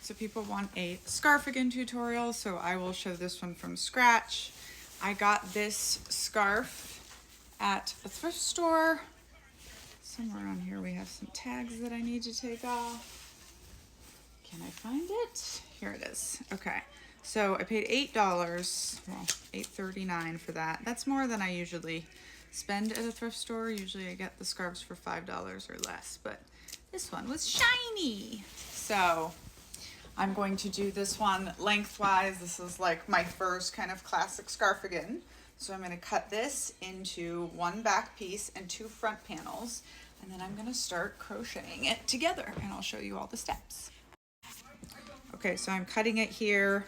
So people want a Scarfigan tutorial, so I will show this one from scratch. I got this scarf at a thrift store. Somewhere on here we have some tags that I need to take off. Can I find it? Here it is. Okay, so I paid $8, well, $8.39 for that. That's more than I usually spend at a thrift store. Usually I get the scarves for $5 or less, but this one was shiny. So I'm going to do this one lengthwise. This is like my first kind of classic Scarfigan. So I'm going to cut this into one back piece and two front panels, and then I'm going to start crocheting it together, and I'll show you all the steps. Okay, so I'm cutting it here.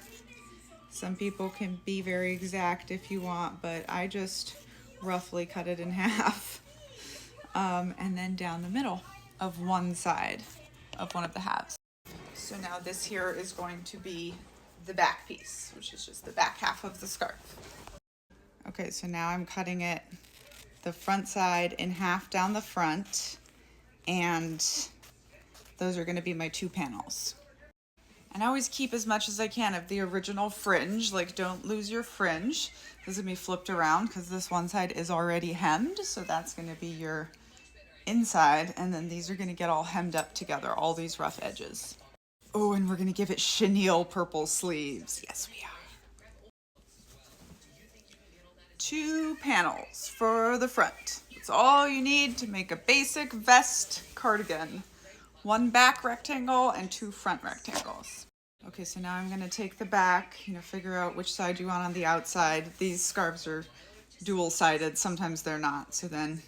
Some people can be very exact if you want, but I just roughly cut it in half. And then down the middle of one side of one of the halves. So now this here is going to be the back piece, which is just the back half of the scarf. Okay, so now I'm cutting it, the front side in half down the front, and those are going to be my two panels. And I always keep as much as I can of the original fringe, like don't lose your fringe. This is going to be flipped around because this one side is already hemmed, so that's going to be your inside, and then these are going to get all hemmed up together, all these rough edges. Oh, and we're going to give it chenille purple sleeves. Yes, we are. Two panels for the front. That's all you need to make a basic vest cardigan. One back rectangle and two front rectangles. Okay, so now I'm going to take the back, figure out which side you want on the outside. These scarves are dual-sided. Sometimes they're not. And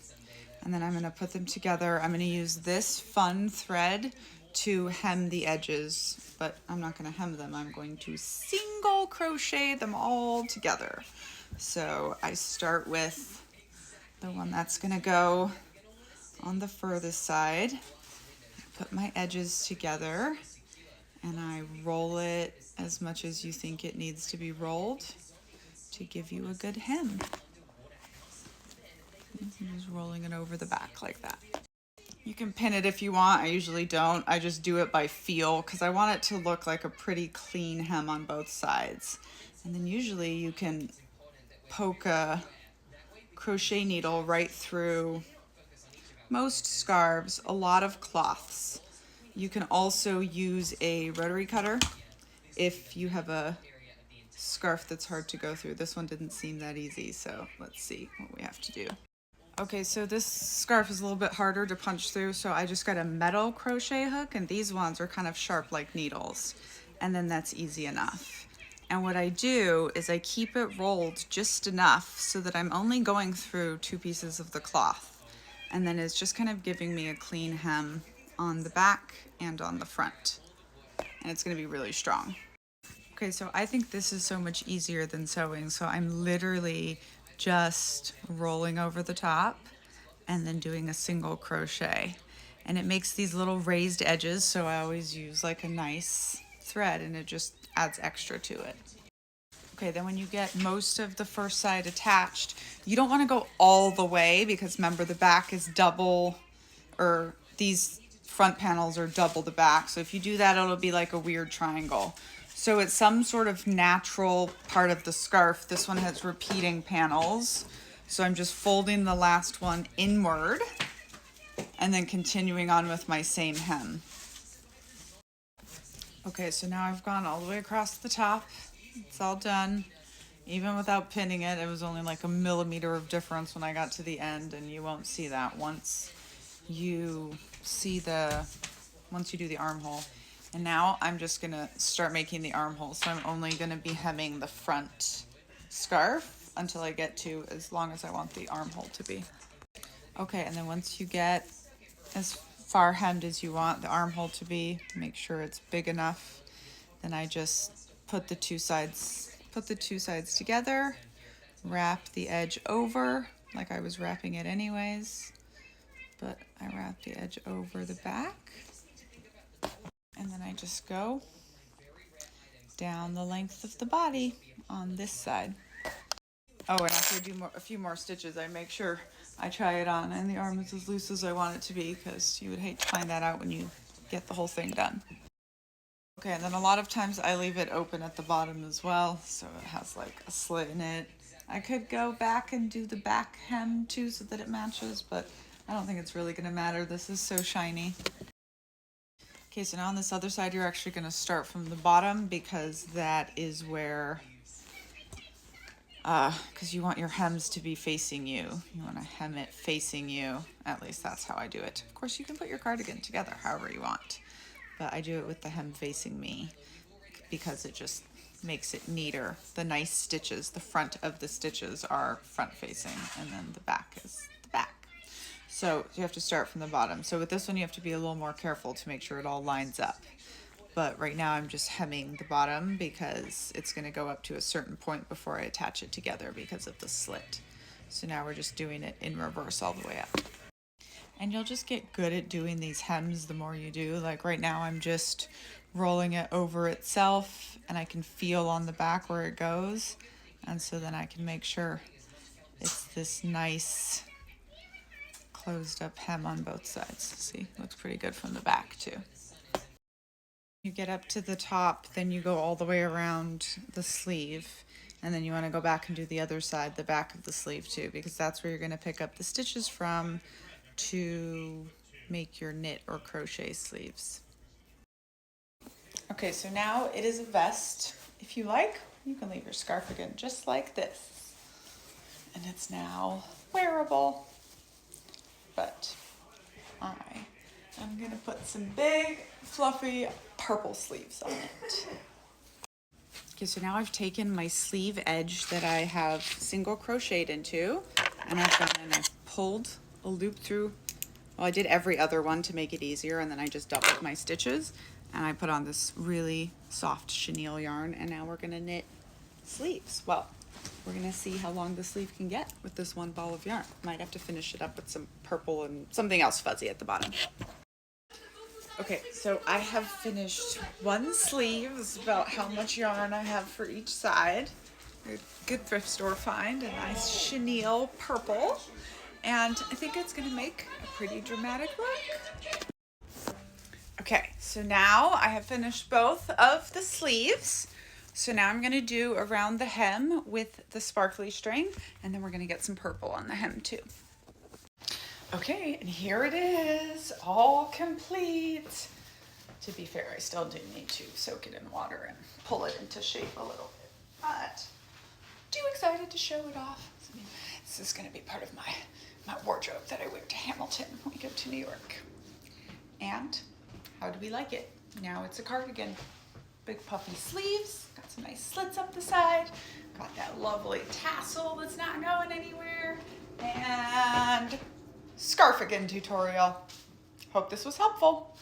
then I'm going to put them together. I'm going to use this fun thread to hem the edges, but I'm not going to hem them. I'm going to single crochet them all together. So I start with the one that's going to go on the furthest side. Put my edges together and I roll it as much as you think it needs to be rolled to give you a good hem. I'm just rolling it over the back like that. You can pin it if you want. I usually don't. I just do it by feel because I want it to look like a pretty clean hem on both sides. And then usually you can poke a crochet needle right through most scarves, a lot of cloths. You can also use a rotary cutter if you have a scarf that's hard to go through. This one didn't seem that easy, so let's see what we have to do. Okay, so this scarf is a little bit harder to punch through, so I just got a metal crochet hook, and these ones are kind of sharp like needles, and then that's easy enough. And what I do is I keep it rolled just enough so that I'm only going through two pieces of the cloth, and then it's just kind of giving me a clean hem on the back and on the front, and it's going to be really strong. Okay, so I think this is so much easier than sewing, so I'm literally just rolling over the top and then doing a single crochet, and it makes these little raised edges, so I always use like a nice thread and it just adds extra to it. Okay, then when you get most of the first side attached, you don't want to go all the way because remember the back is double, or these front panels are double the back, so if you do that it'll be like a weird triangle. So it's some sort of natural part of the scarf. This one has repeating panels. So I'm just folding the last one inward and then continuing on with my same hem. Okay, so now I've gone all the way across the top. It's all done. Even without pinning it, it was only like a millimeter of difference when I got to the end, and you won't see that once you do the armhole. And now I'm just gonna start making the armhole. So I'm only gonna be hemming the front scarf until I get to as long as I want the armhole to be. Okay, and then once you get as far hemmed as you want the armhole to be, make sure it's big enough. Then I just put the two sides together, wrap the edge over like I was wrapping it anyways, but I wrap the edge over the back. And then I just go down the length of the body on this side. Oh, and after I do a few more stitches, I make sure I try it on and the arm is as loose as I want it to be, because you would hate to find that out when you get the whole thing done. Okay, and then a lot of times I leave it open at the bottom as well, so it has like a slit in it. I could go back and do the back hem too so that it matches, but I don't think it's really gonna matter. This is so shiny. Okay, so now on this other side, you're actually gonna start from the bottom because that is where, because you want your hems to be facing you. You wanna hem it facing you. At least that's how I do it. Of course, you can put your cardigan together however you want, but I do it with the hem facing me because it just makes it neater. The nice stitches, the front of the stitches are front facing, and then the back is the back. So you have to start from the bottom. So with this one, you have to be a little more careful to make sure it all lines up. But right now I'm just hemming the bottom because it's gonna go up to a certain point before I attach it together because of the slit. So now we're just doing it in reverse all the way up. And you'll just get good at doing these hems the more you do. Like right now I'm just rolling it over itself and I can feel on the back where it goes. And so then I can make sure it's this nice closed up hem on both sides. See, looks pretty good from the back too. You get up to the top, then you go all the way around the sleeve, and then you want to go back and do the other side, the back of the sleeve too, because that's where you're going to pick up the stitches from to make your knit or crochet sleeves. Okay, so now it is a vest. If you like, you can leave your scarfigan just like this. And it's now wearable. But I'm gonna put some big, fluffy purple sleeves on it. Okay, so now I've taken my sleeve edge that I have single crocheted into, and I've gone and I've pulled a loop through. Well, I did every other one to make it easier, and then I just doubled my stitches, and I put on this really soft chenille yarn, and now we're gonna knit sleeves. Well, we're gonna see how long the sleeve can get with this one ball of yarn. Might have to finish it up with some purple and something else fuzzy at the bottom. Okay, so I have finished one sleeve. This is about how much yarn I have for each side. A good thrift store find, a nice chenille purple. And I think it's gonna make a pretty dramatic look. Okay, so now I have finished both of the sleeves. So now I'm gonna do around the hem with the sparkly string, and then we're gonna get some purple on the hem too. Okay, and here it is, all complete. To be fair, I still do need to soak it in water and pull it into shape a little bit, but too excited to show it off. I mean, this is gonna be part of my wardrobe that I wear to Hamilton when we go to New York. And how do we like it? Now it's a cardigan. Big puffy sleeves, got some nice slits up the side, got that lovely tassel that's not going anywhere, and Scarfigan tutorial. Hope this was helpful.